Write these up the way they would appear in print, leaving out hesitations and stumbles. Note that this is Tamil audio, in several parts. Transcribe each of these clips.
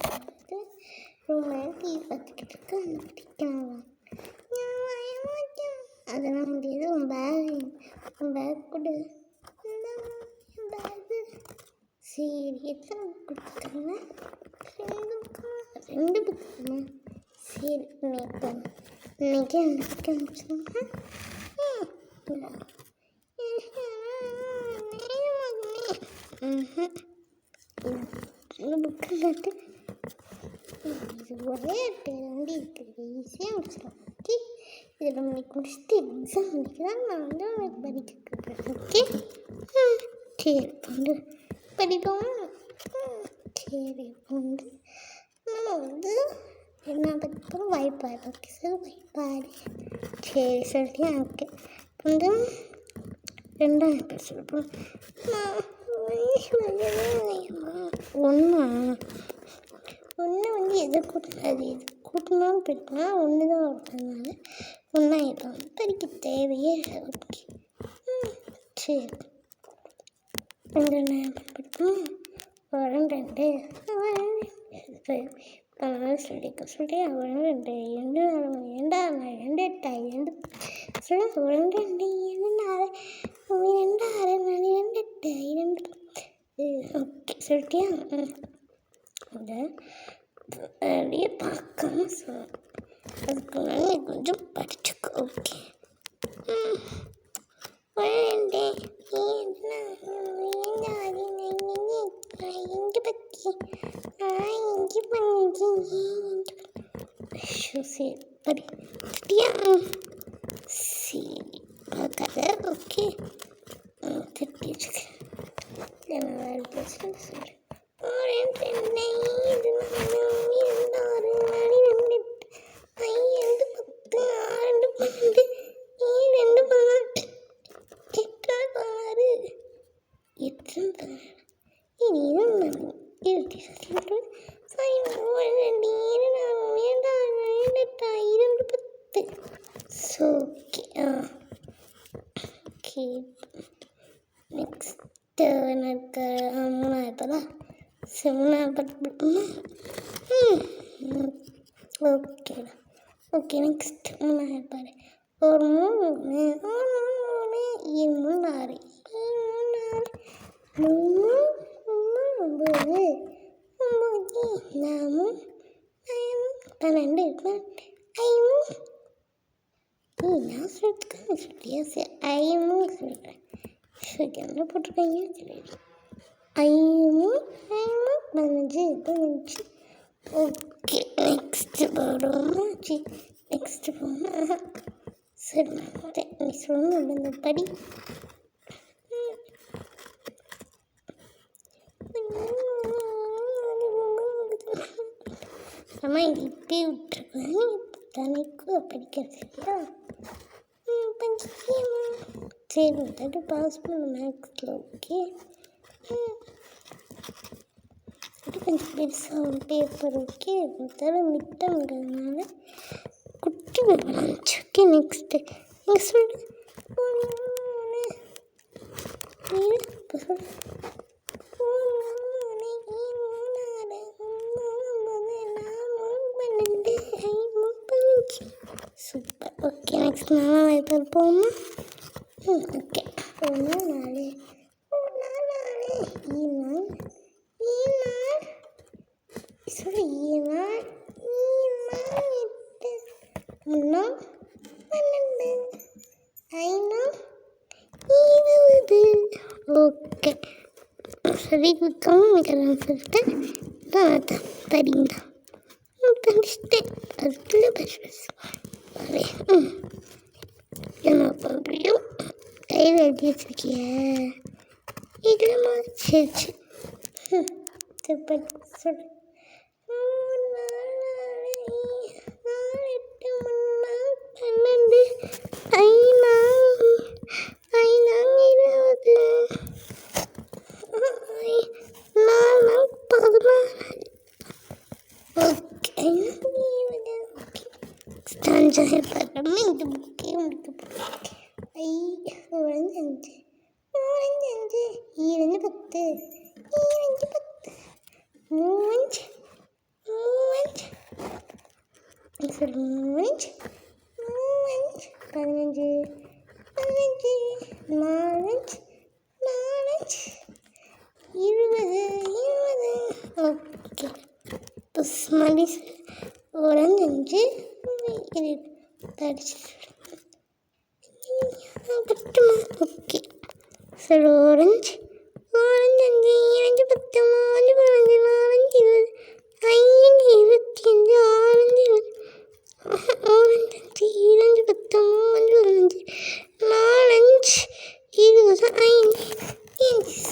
பார்த்து ரொம்ப நேரம் டிவி பார்த்துக்கிட்டு இருக்கு. அந்த படிக்கலாம் அதெல்லாம் முடியாது. உன் பேக் கொடு. என் பேக்கு சரி எத்தனை புக் கொடுத்தாங்க? 2 புக் தானே. சரி இன்னைக்கு அந்த புக் அனுப்பிச்சாங்க. புக்கு நட்டு இது ஒரே பேர் வந்து இருக்குது. ஈஸியாக முடிச்சிடும். ஓகே, இதில் நம்ம இன்னைக்கு முடிச்சுட்டு எக்ஸாம் முடிக்கலாம். நான் வந்து உனக்கு படிக்க கொடுக்குறேன். ஓகே சரி இப்போ வந்து படிப்போம். சரி இப்போ வந்து நம்ம வந்து என்ன படிப்போம்? வாய்ப்பாடு. ஓகே சார், வாய்ப்பாடு. சரி சொல்லிட்டு எனக்கு இப்போ வந்து 2ஆம் பேர் சொல்லப்போம். ஒன்று வந்து எதை கூட்டினாது, எது கூட்டினாலும் படிப்போம்னா ஒன்று தான் இருக்கிறதுனால ஒன்றாயிடும். படிக்க தேவையே. ஓகே சரி 2 படிப்போம். 2 சொல்லிக்க சொல்லி 2 2 2 8 சொல்லி 2 ஓகே சொல்லிட்டியா? அதை அப்படியே பார்க்காம சொல். அதுக்கு முன்னாடி கொஞ்சம் படிச்சுக்கோ. ஓகே 2 சரி படியா? சரி பார்க்காத. ஓகே திருப்பி வச்சுக்கிறேன். வேறு பிரச்சனை சொல்லு. 10 ஓகே நெக்ஸ்ட்டு எனக்கு 3ஆவது 7ஆவது ஓகேடா. ஓகே நெக்ஸ்ட் 3ஆவது பாரு. ஒரு 3 6 12 நான் சொல்லிட்டுருக்கேன் சொல்லியா? சரி 5 சொல்லிடுறேன். சரி என்ன போட்டிருக்காங்க? சரி 15 ஓகே நெக்ஸ்ட்டு போடுவோமா? நெக்ஸ்ட்டு போனா சரி நீ சொல்லணும் இந்த படி. அம்மா இது இப்பயே விட்டுருக்கேன். தனிக்கு படிக்கிறது சரியா? சரி விட்டு பாஸ் பண்ண மேக்ஸில். ஓகே கொஞ்சம் பெருசாக ஒரு பேப்பர். ஓகே மிட்டம்ங்கிறதுனால குட்டி பேப்பர் இருந்துச்சு. ஓகே நெக்ஸ்ட்டு நீங்கள் சொல்லு. இப்போ சொல்லு. சூப்பர். ஓகே நெக்ஸ்ட் 4ஆவது போவோமா? ஓகே 1 4 சொல்லி 20 ஓகே சரி கம்மிக்கிறேன்னு சொல்லிட்டு படிங்க படிச்சுட்டேன். அதுக்குள்ளே பேசுவேன். என்ன பண்ணுறியோ கையில் எழுதி வச்சிருக்கிய இல்லைம்மா? சரி சொல்லு. 5 படமே இந்த புக்கே முடிக்க போகிறேன். 5 10 3 ஆரஞ்சு ஆரஞ்சு 15 15 நாலஞ்சு நாலஞ்சு 20 20. ஓகே இப்போ ஸ்மைலி ஓரஞ்சு தடிச்சு பத்துமா. ஓகே சரி ஓரஞ்சு ஓரஞ்சு 5 5 10 5 15 4 5 20 5 25 6 2 10 5 4 20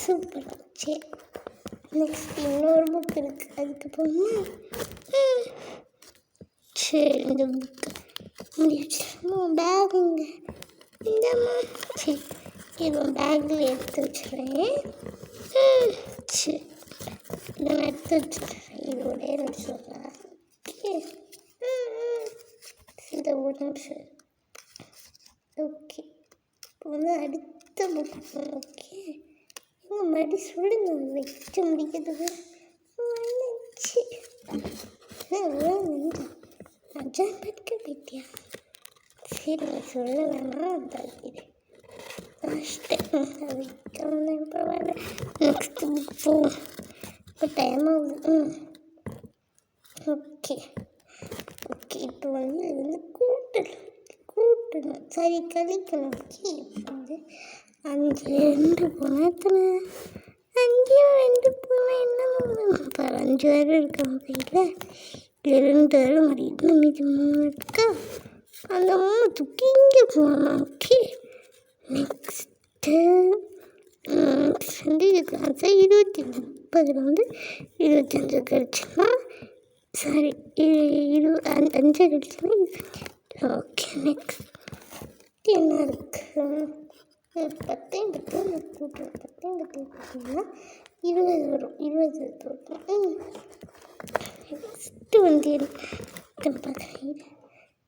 சூப்பர். சரி நெக்ஸ்ட் இன்னொரு புக் இருக்குது, அதுக்கு போகணுமா? சரி இந்த புக்கு முடிச்சு பேகுங்க இந்தம்மா. சரி இது பேக்கில் எடுத்து வச்சுருவேன். சரி இதை நான் எடுத்து வச்சுருவேன். இதோட எனக்கு சொல்கிறேன். ஓகே இந்த ஒரு நிமிஷம். ஓகே இப்போ அடுத்த புக். ஓகே எங்கள் மறுபடி சொல்லுங்க வச்சு முடிக்கிறதுக்கு வந்துச்சு. அஜா படிக்க போயிட்டியா? சரி சொல்ல வேணாம் தள்ளிடு அதுக்கு பரவாயில்ல. நெக்ஸ்ட் புக் போகும். இப்போ டைம் ஆகுது. ஓகே ஓகே இப்போ இது கூட்டணும் சரி கழிக்கணும். ஓகே இப்போ 5 2 போனால் எத்தனை? 5 2 போனால் என்ன? இப்போ 5 வேறு இருக்காங்க கையில். 2 வேறு மாறிட்டு மீதி 3 இருக்கா. அந்த 3 தூக்கி இங்கே போகணும். ஓகே நெக்ஸ்ட்டு இதுக்கு ஆன்சர் 25. 30 25 கழிச்சுன்னா சாரி 5 கழிச்சுன்னா 25. ஓகே நெக்ஸ்ட் என்ன இருக்குது? 10 கூட்டினா 20 வரும். 20 வரும். நெக்ஸ்ட்டு பார்க்குறேன்.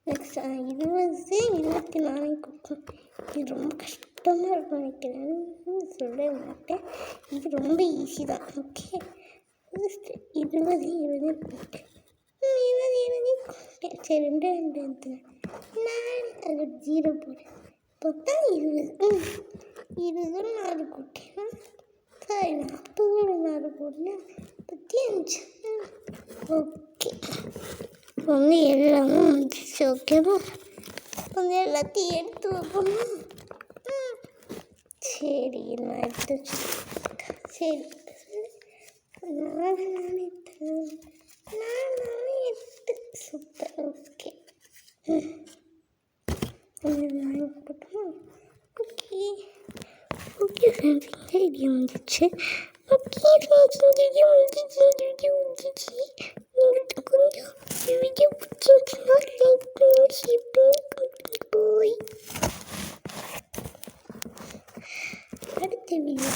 நெக்ஸ்ட் 20 24 கொடுக்கணும். இது ரொம்ப கஷ்டமாக இருக்கும் நினைக்கிறேன், சொல்ல மாட்டேன். இது ரொம்ப ஈஸி தான். ஓகே 20 20 போட்டு 20 சரி 2 2 4 அது 0 போடு. பார்த்தா 20 20 4 கூட்டினா சரி 40 4 போடுனா 35. ஓகே எல்லாமே முடிஞ்சிச்சு. ஓகேவா? எல்லாத்தையும் எடுத்து வைப்போமா? சரி நான் எடுத்து வச்சுருக்கேன். சரி 4 8 சூப்பர். ஓகே போட்டோமா? ஓகே ஓகே ஃப்ரெண்ட்ஸ் ஐடியா வந்துச்சு. ஓகே ஃப்ரெண்ட்ஸ் ஐடியா வந்துச்சு. உங்களுக்கு கொஞ்சம் வீடியோ பிடிச்சிருந்துச்சுன்னா லைக் பண்ணி ஷேர் பண்ணி போய் அடுத்த வீடியோ